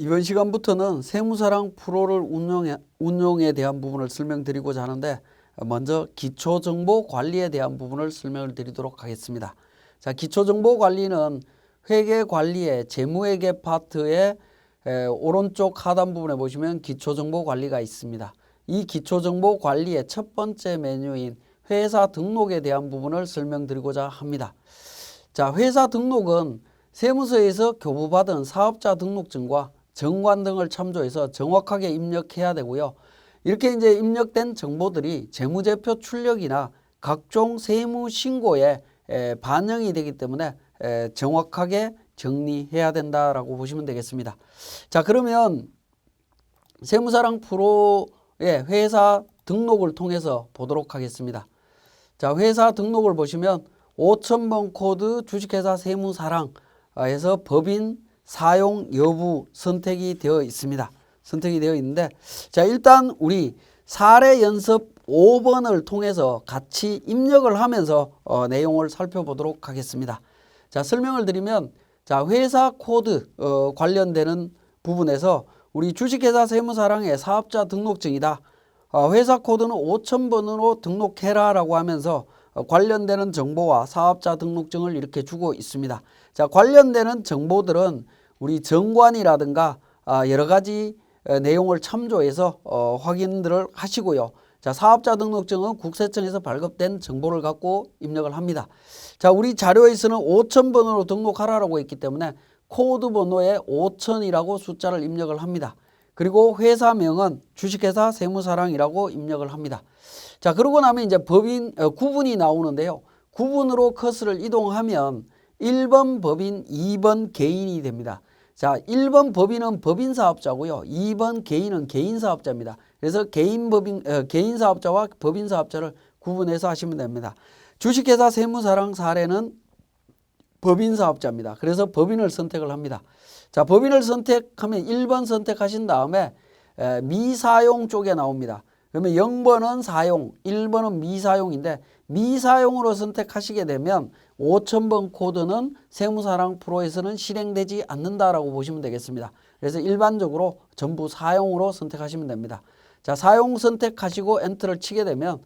이번 시간부터는 세무사랑 프로를 운용에 대한 부분을 설명드리고자 하는데 먼저 기초정보관리에 대한 부분을 설명을 드리도록 하겠습니다. 자, 기초정보관리는 회계관리의 재무회계 파트의 오른쪽 하단 부분에 보시면 기초정보관리가 있습니다. 이 기초정보관리의 첫 번째 메뉴인 회사 등록에 대한 부분을 설명드리고자 합니다. 자, 회사 등록은 세무서에서 교부받은 사업자 등록증과 정관 등을 참조해서 정확하게 입력해야 되고요. 이렇게 이제 입력된 정보들이 재무제표 출력이나 각종 세무 신고에 반영이 되기 때문에 정확하게 정리해야 된다라고 보시면 되겠습니다. 자, 그러면 세무사랑 프로의 회사 등록을 통해서 보도록 하겠습니다. 자, 회사 등록을 보시면 5000번 코드 주식회사 세무사랑에서 법인 사용 여부 선택이 되어 있습니다. 선택이 되어 있는데, 자, 일단 우리 사례 연습 5번을 통해서 같이 입력을 하면서 내용을 살펴보도록 하겠습니다. 자, 설명을 드리면, 자, 회사 코드 관련되는 부분에서 우리 주식회사 세무사랑의 사업자 등록증이다. 회사 코드는 5000번으로 등록해라 라고 하면서 관련되는 정보와 사업자 등록증을 이렇게 주고 있습니다. 자, 관련되는 정보들은 우리 정관이라든가 여러 가지 내용을 참조해서 확인들을 하시고요. 자, 사업자 등록증은 국세청에서 발급된 정보를 갖고 입력을 합니다. 자, 우리 자료에서는 5000번으로 등록하라고 했기 때문에 코드 번호에 5000이라고 숫자를 입력을 합니다. 그리고 회사명은 주식회사 세무사랑이라고 입력을 합니다. 자, 그러고 나면 이제 법인 구분이 나오는데요. 구분으로 커서를 이동하면 1번 법인, 2번 개인이 됩니다. 자, 1번 법인은 법인사업자고요. 2번 개인은 개인사업자입니다. 그래서 개인사업자와 법인사업자를 구분해서 하시면 됩니다. 주식회사 세무사랑 사례는 법인사업자입니다. 그래서 법인을 선택을 합니다. 자, 법인을 선택하면 1번 선택하신 다음에 미사용 쪽에 나옵니다. 그러면 0번은 사용, 1번은 미사용인데 미사용으로 선택하시게 되면 5000번 코드는 세무사랑 프로에서는 실행되지 않는다라고 보시면 되겠습니다. 그래서 일반적으로 전부 사용으로 선택하시면 됩니다. 자, 사용 선택하시고 엔터를 치게 되면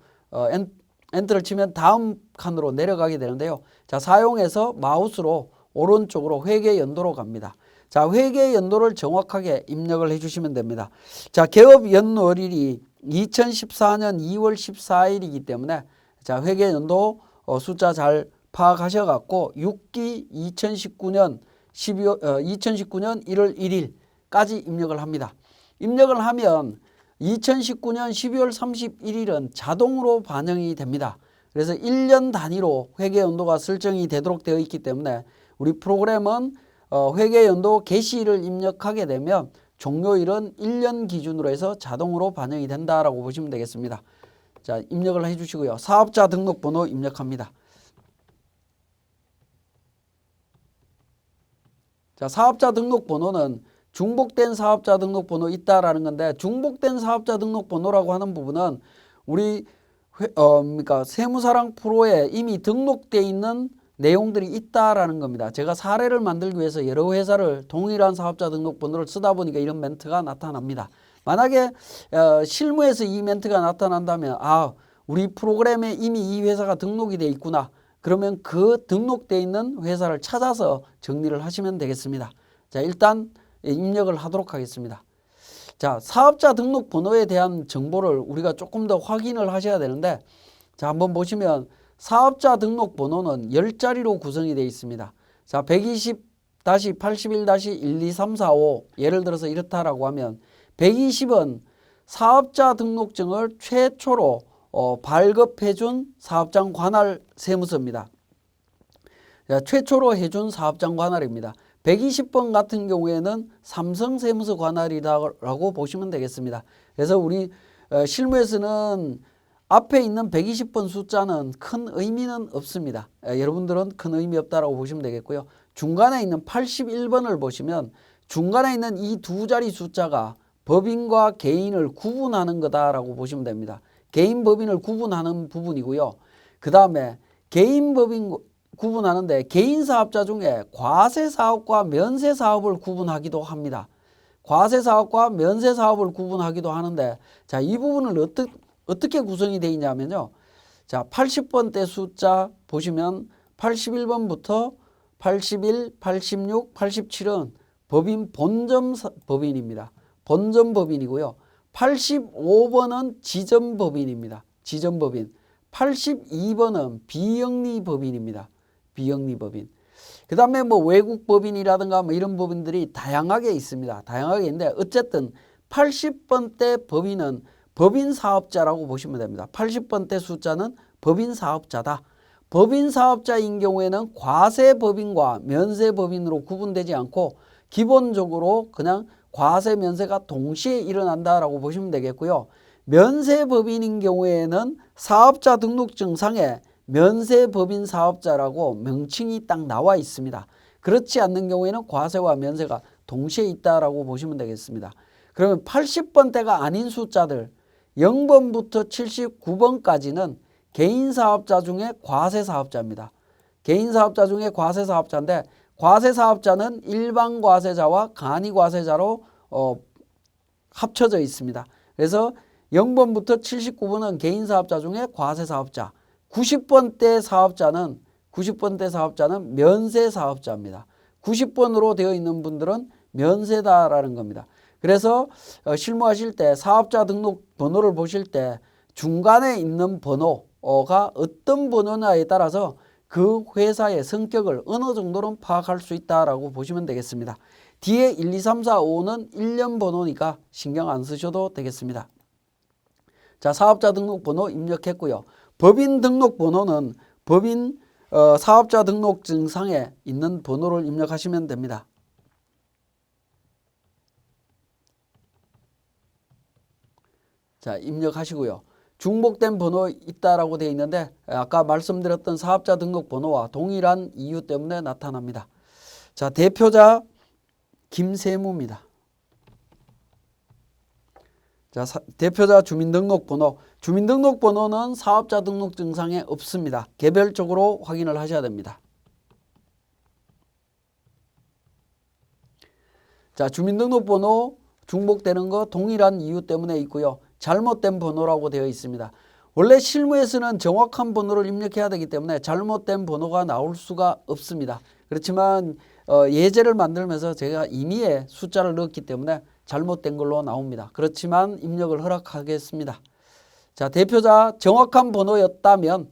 엔터를 치면 다음 칸으로 내려가게 되는데요. 자, 사용해서 마우스로 오른쪽으로 회계 연도로 갑니다. 자, 회계 연도를 정확하게 입력을 해주시면 됩니다. 자, 개업 연도일이 2014년 2월 14일이기 때문에 자, 회계 연도 숫자 잘 파악하셔갖고 6기 2019년 1월 1일까지 입력을 합니다. 입력을 하면 2019년 12월 31일은 자동으로 반영이 됩니다. 그래서 1년 단위로 회계 연도가 설정이 되도록 되어 있기 때문에 우리 프로그램은 회계 연도 개시일을 입력하게 되면 종료일은 1년 기준으로 해서 자동으로 반영이 된다라고 보시면 되겠습니다. 자, 입력을 해주시고요. 사업자 등록번호 입력합니다. 자, 사업자 등록번호는 중복된 사업자 등록번호 있다라는 건데, 중복된 사업자 등록번호라고 하는 부분은 우리 그러니까 세무사랑 프로에 이미 등록되어 있는 내용들이 있다라는 겁니다. 제가 사례를 만들기 위해서 여러 회사를 동일한 사업자 등록번호를 쓰다 보니까 이런 멘트가 나타납니다. 만약에 실무에서 이 멘트가 나타난다면 우리 프로그램에 이미 이 회사가 등록이 되어 있구나. 그러면 그 등록되어 있는 회사를 찾아서 정리를 하시면 되겠습니다. 자, 일단 입력을 하도록 하겠습니다. 자, 사업자 등록번호에 대한 정보를 우리가 조금 더 확인을 하셔야 되는데, 자, 한번 보시면 사업자 등록번호는 10자리로 구성이 되어 있습니다. 자, 120-81-12345 예를 들어서 이렇다라고 하면 120은 사업자 등록증을 최초로 발급해준 사업장 관할 세무서입니다. 자, 최초로 해준 사업장 관할입니다. 120번 같은 경우에는 삼성세무서 관할이라고 보시면 되겠습니다. 그래서 우리 실무에서는 앞에 있는 120번 숫자는 큰 의미는 없습니다. 여러분들은 큰 의미 없다라고 보시면 되겠고요. 중간에 있는 81번을 보시면 중간에 있는 이 두 자리 숫자가 법인과 개인을 구분하는 거다라고 보시면 됩니다. 개인 법인을 구분하는 부분이고요. 그 다음에 개인 법인 구분하는데 개인 사업자 중에 과세 사업과 면세 사업을 구분하기도 합니다. 과세사업과 면세사업을 구분하기도 하는데, 자, 이 부분을 어떻게 구성이 되어 있냐면요. 자, 80번대 숫자 보시면 81번부터 81, 86, 87은 법인 본점 법인입니다. 본점 법인이고요. 85번은 지점 법인입니다. 지점 법인. 82번은 비영리 법인입니다. 비영리 법인. 그 다음에 뭐 외국 법인이라든가 뭐 이런 법인들이 다양하게 있습니다. 다양하게 있는데 어쨌든 80번대 법인은 법인 사업자라고 보시면 됩니다. 80번대 숫자는 법인 사업자다. 법인 사업자인 경우에는 과세 법인과 면세 법인으로 구분되지 않고 기본적으로 그냥 과세 면세가 동시에 일어난다라고 보시면 되겠고요. 면세 법인인 경우에는 사업자 등록증상에 면세법인 사업자라고 명칭이 딱 나와 있습니다. 그렇지 않는 경우에는 과세와 면세가 동시에 있다라고 보시면 되겠습니다. 그러면 80번대가 아닌 숫자들 0번부터 79번까지는 개인사업자 중에 과세사업자입니다. 개인사업자 중에 과세사업자인데 과세사업자는 일반과세자와 간이과세자로 합쳐져 있습니다. 그래서 0번부터 79번은 개인사업자 중에 과세사업자, 90번대 사업자는 면세사업자입니다. 90번으로 되어 있는 분들은 면세다라는 겁니다. 그래서 실무하실 때 사업자 등록 번호를 보실 때 중간에 있는 번호가 어떤 번호냐에 따라서 그 회사의 성격을 어느 정도는 파악할 수 있다라고 보시면 되겠습니다. 뒤에 1, 2, 3, 4, 5는 1년 번호니까 신경 안 쓰셔도 되겠습니다. 자, 사업자 등록번호 입력했고요. 법인 등록번호는 법인 사업자 등록증상에 있는 번호를 입력하시면 됩니다. 자, 입력하시고요. 중복된 번호 있다라고 되어 있는데 아까 말씀드렸던 사업자 등록번호와 동일한 이유 때문에 나타납니다. 자, 대표자 김세무입니다. 자, 대표자 주민등록번호. 주민등록번호는 사업자 등록증상에 없습니다. 개별적으로 확인을 하셔야 됩니다. 자, 주민등록번호 중복되는 거 동일한 이유 때문에 있고요. 잘못된 번호라고 되어 있습니다. 원래 실무에서는 정확한 번호를 입력해야 되기 때문에 잘못된 번호가 나올 수가 없습니다. 그렇지만 예제를 만들면서 제가 임의의 숫자를 넣었기 때문에 잘못된 걸로 나옵니다. 그렇지만 입력을 허락하겠습니다. 자, 대표자 정확한 번호였다면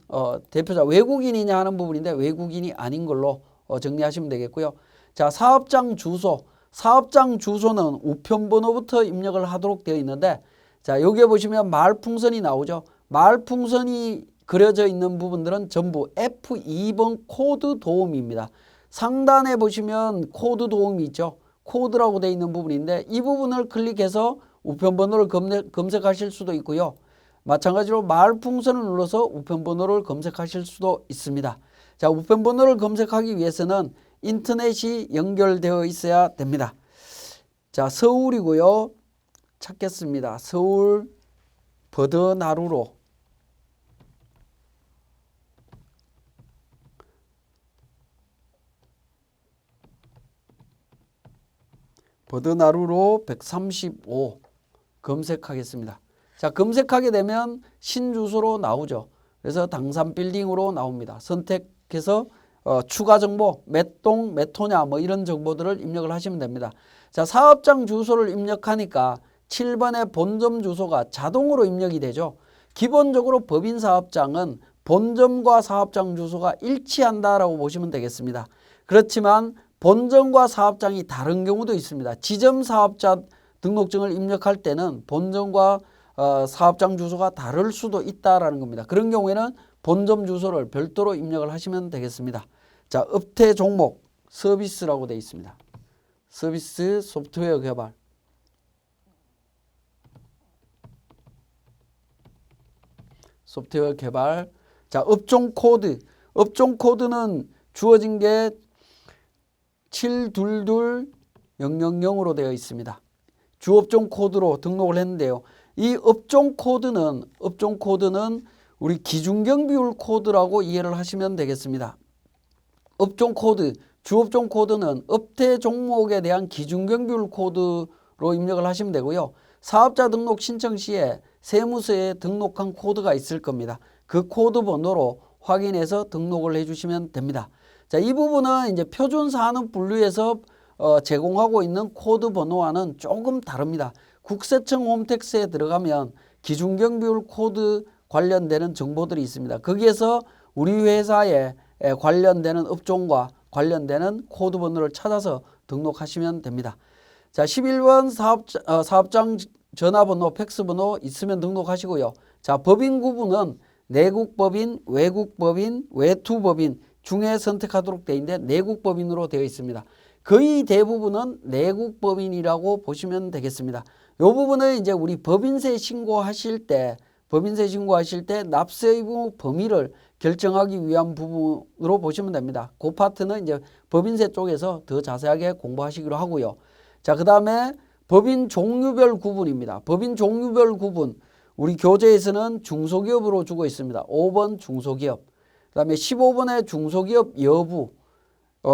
대표자 외국인이냐 하는 부분인데 외국인이 아닌 걸로 정리하시면 되겠고요. 자, 사업장 주소. 사업장 주소는 우편번호부터 입력을 하도록 되어 있는데 자, 여기에 보시면 말풍선이 나오죠. 말풍선이 그려져 있는 부분들은 전부 F2번 코드 도움입니다. 상단에 보시면 코드 도움이 있죠. 코드라고 되어 있는 부분인데 이 부분을 클릭해서 우편번호를 검색하실 수도 있고요. 마찬가지로 말풍선을 눌러서 우편번호를 검색하실 수도 있습니다. 자, 우편번호를 검색하기 위해서는 인터넷이 연결되어 있어야 됩니다. 자, 서울이고요. 찾겠습니다. 서울 버드나루로 버드나루로 135 검색하겠습니다. 자, 검색하게 되면 신주소로 나오죠. 그래서 당산 빌딩으로 나옵니다. 선택해서 추가 정보, 몇 동, 몇 호냐 뭐 이런 정보들을 입력을 하시면 됩니다. 자, 사업장 주소를 입력하니까 7번의 본점 주소가 자동으로 입력이 되죠. 기본적으로 법인 사업장은 본점과 사업장 주소가 일치한다라고 보시면 되겠습니다. 그렇지만 본점과 사업장이 다른 경우도 있습니다. 지점 사업자 등록증을 입력할 때는 본점과 사업장 주소가 다를 수도 있다라는 겁니다. 그런 경우에는 본점 주소를 별도로 입력을 하시면 되겠습니다. 자, 업태 종목 서비스라고 되어 있습니다. 서비스 소프트웨어 개발. 소프트웨어 개발. 자, 업종 코드. 업종 코드는 주어진 게 722000으로 되어 있습니다. 주업종 코드로 등록을 했는데요. 이 업종 코드는 우리 기준경비율 코드라고 이해를 하시면 되겠습니다. 업종 코드, 주업종 코드는 업태 종목에 대한 기준경비율 코드로 입력을 하시면 되고요. 사업자 등록 신청 시에 세무서에 등록한 코드가 있을 겁니다. 그 코드 번호로 확인해서 등록을 해주시면 됩니다. 자, 이 부분은 이제 표준 산업 분류에서 제공하고 있는 코드 번호와는 조금 다릅니다. 국세청 홈택스에 들어가면 기준경비율 코드 관련되는 정보들이 있습니다. 거기에서 우리 회사에 관련되는 업종과 관련되는 코드 번호를 찾아서 등록하시면 됩니다. 자, 11번 사업장 전화번호, 팩스번호 있으면 등록하시고요. 자, 법인 구분은 내국법인, 외국법인, 외투법인 중에 선택하도록 되어 있는데 내국법인으로 되어 있습니다. 거의 대부분은 내국법인이라고 보시면 되겠습니다. 이 부분은 이제 우리 법인세 신고하실 때 납세 의무 범위를 결정하기 위한 부분으로 보시면 됩니다. 그 파트는 이제 법인세 쪽에서 더 자세하게 공부하시기로 하고요. 자, 그 다음에 법인 종류별 구분입니다. 법인 종류별 구분. 우리 교재에서는 중소기업으로 주고 있습니다. 5번 중소기업. 그 다음에 15번에 중소기업 여부.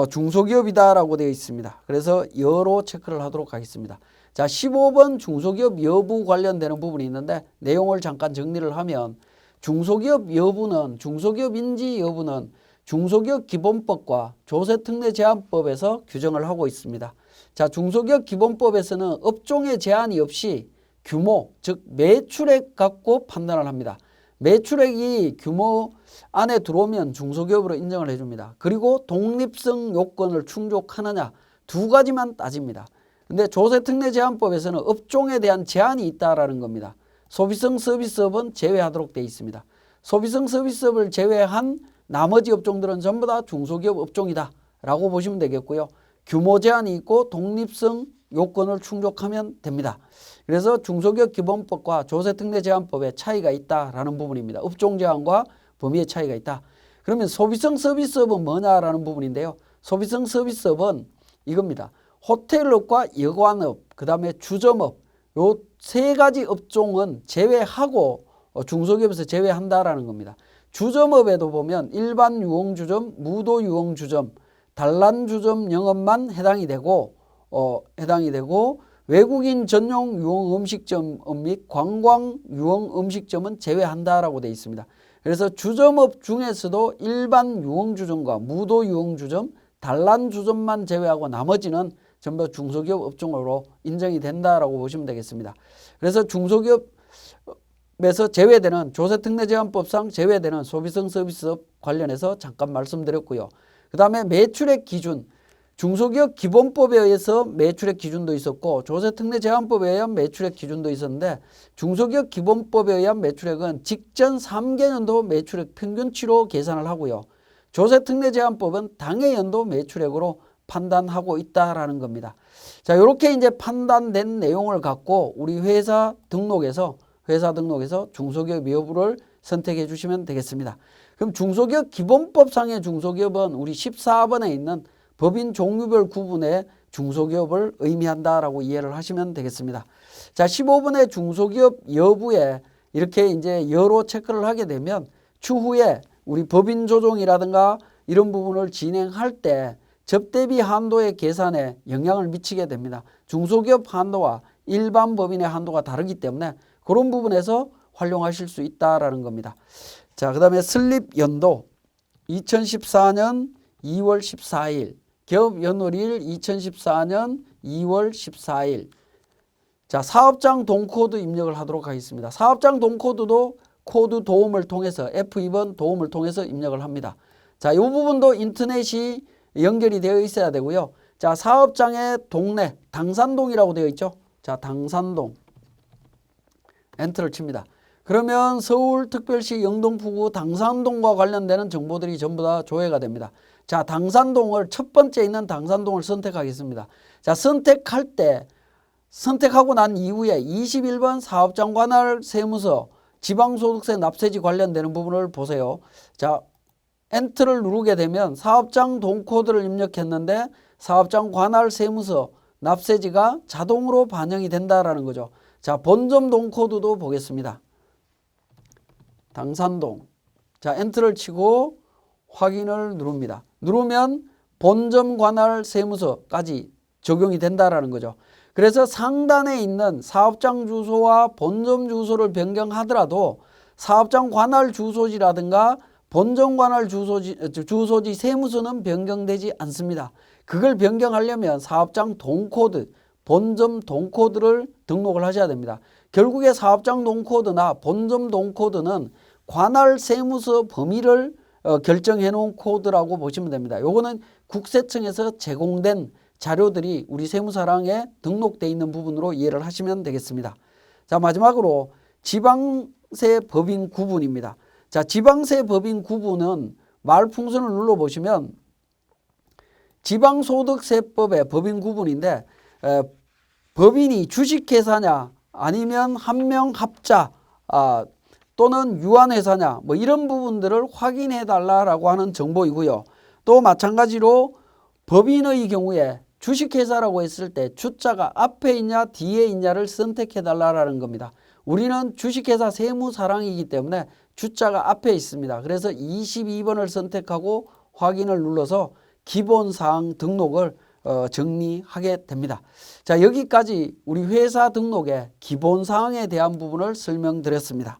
중소기업이다라고 되어 있습니다. 그래서 여로 체크를 하도록 하겠습니다. 자, 15번 중소기업 여부 관련되는 부분이 있는데 내용을 잠깐 정리를 하면 중소기업 여부는 중소기업 인지 여부는 중소기업 기본법과 조세특례제한법에서 규정을 하고 있습니다. 자, 중소기업 기본법에서는 업종의 제한이 없이 규모, 즉 매출액 갖고 판단을 합니다. 매출액이 규모 안에 들어오면 중소기업으로 인정을 해줍니다. 그리고 독립성 요건을 충족하느냐 두 가지만 따집니다. 근데 조세특례제한법에서는 업종에 대한 제한이 있다라는 겁니다. 소비성 서비스업은 제외하도록 되어 있습니다. 소비성 서비스업을 제외한 나머지 업종들은 전부 다 중소기업 업종이다 라고 보시면 되겠고요. 규모 제한이 있고 독립성 요건을 충족하면 됩니다. 그래서 중소기업 기본법과 조세특례제한법의 차이가 있다라는 부분입니다. 업종 제한과 범위의 차이가 있다. 그러면 소비성 서비스업은 뭐냐라는 부분인데요. 소비성 서비스업은 이겁니다. 호텔업과 여관업, 그 다음에 주점업 요 세 가지 업종은 제외하고 중소기업에서 제외한다라는 겁니다. 주점업에도 보면 일반 유흥주점, 무도 유흥주점, 단란주점 영업만 해당이 되고 외국인 전용 유흥 음식점 및 관광 유흥 음식점은 제외한다라고 되어 있습니다. 그래서 주점업 중에서도 일반 유흥주점과 무도 유흥주점, 단란주점만 제외하고 나머지는 전부 중소기업 업종으로 인정이 된다라고 보시면 되겠습니다. 그래서 중소기업에서 제외되는 조세특례제한법상 제외되는 소비성 서비스업 관련해서 잠깐 말씀드렸고요. 그 다음에 매출액 기준, 중소기업 기본법에 의해서 매출액 기준도 있었고 조세특례제한법에 의한 매출액 기준도 있었는데 중소기업 기본법에 의한 매출액은 직전 3개년도 매출액 평균치로 계산을 하고요. 조세특례제한법은 당해 연도 매출액으로 판단하고 있다라는 겁니다. 자, 이렇게 이제 판단된 내용을 갖고 우리 회사 등록에서 중소기업 여부를 선택해 주시면 되겠습니다. 그럼 중소기업 기본법상의 중소기업은 우리 14번에 있는 법인 종류별 구분의 중소기업을 의미한다라고 이해를 하시면 되겠습니다. 자, 15번의 중소기업 여부에 이렇게 이제 여로 체크를 하게 되면 추후에 우리 법인 조정이라든가 이런 부분을 진행할 때 접대비 한도의 계산에 영향을 미치게 됩니다. 중소기업 한도와 일반 법인의 한도가 다르기 때문에 그런 부분에서 활용하실 수 있다라는 겁니다. 자, 그 다음에 설립 연도 2014년 2월 14일, 개업 연월일 2014년 2월 14일. 자, 사업장 동코드 입력을 하도록 하겠습니다. 사업장 동코드도 코드 도움을 통해서 F2번 도움을 통해서 입력을 합니다. 자, 이 부분도 인터넷이 연결이 되어 있어야 되고요. 자, 사업장의 동네 당산동이라고 되어 있죠. 자, 당산동 엔터를 칩니다. 그러면 서울특별시 영등포구 당산동과 관련되는 정보들이 전부 다 조회가 됩니다. 자, 당산동을 첫 번째 있는 당산동을 선택하겠습니다. 자, 선택하고 난 이후에 21번 사업장 관할 세무서 지방소득세 납세지 관련되는 부분을 보세요. 자, 엔터를 누르게 되면 사업장 동코드를 입력했는데 사업장 관할 세무서 납세지가 자동으로 반영이 된다라는 거죠. 자, 본점 동코드도 보겠습니다. 당산동. 자, 엔터를 치고 확인을 누릅니다. 누르면 본점 관할 세무서까지 적용이 된다라는 거죠. 그래서 상단에 있는 사업장 주소와 본점 주소를 변경하더라도 사업장 관할 주소지라든가 본점 관할 주소지 세무서는 변경되지 않습니다. 그걸 변경하려면 사업장 동코드, 본점 동코드를 등록을 하셔야 됩니다. 결국에 사업장 동코드나 본점 동코드는 관할 세무서 범위를 결정해 놓은 코드라고 보시면 됩니다. 요거는 국세청에서 제공된 자료들이 우리 세무사랑에 등록되어 있는 부분으로 이해를 하시면 되겠습니다. 자, 마지막으로 지방세 법인 구분입니다. 자, 지방세 법인 구분은 말풍선을 눌러보시면 지방소득세법의 법인 구분인데 법인이 주식회사냐 아니면 한명합자 또는 유한회사냐 뭐 이런 부분들을 확인해 달라고 하는 정보이고요. 또 마찬가지로 법인의 경우에 주식회사라고 했을 때 주자가 앞에 있냐 뒤에 있냐를 선택해 달라는 겁니다. 우리는 주식회사 세무사랑이기 때문에 주자가 앞에 있습니다. 그래서 22번을 선택하고 확인을 눌러서 기본사항 등록을 정리하게 됩니다. 자, 여기까지 우리 회사 등록의 기본사항에 대한 부분을 설명드렸습니다.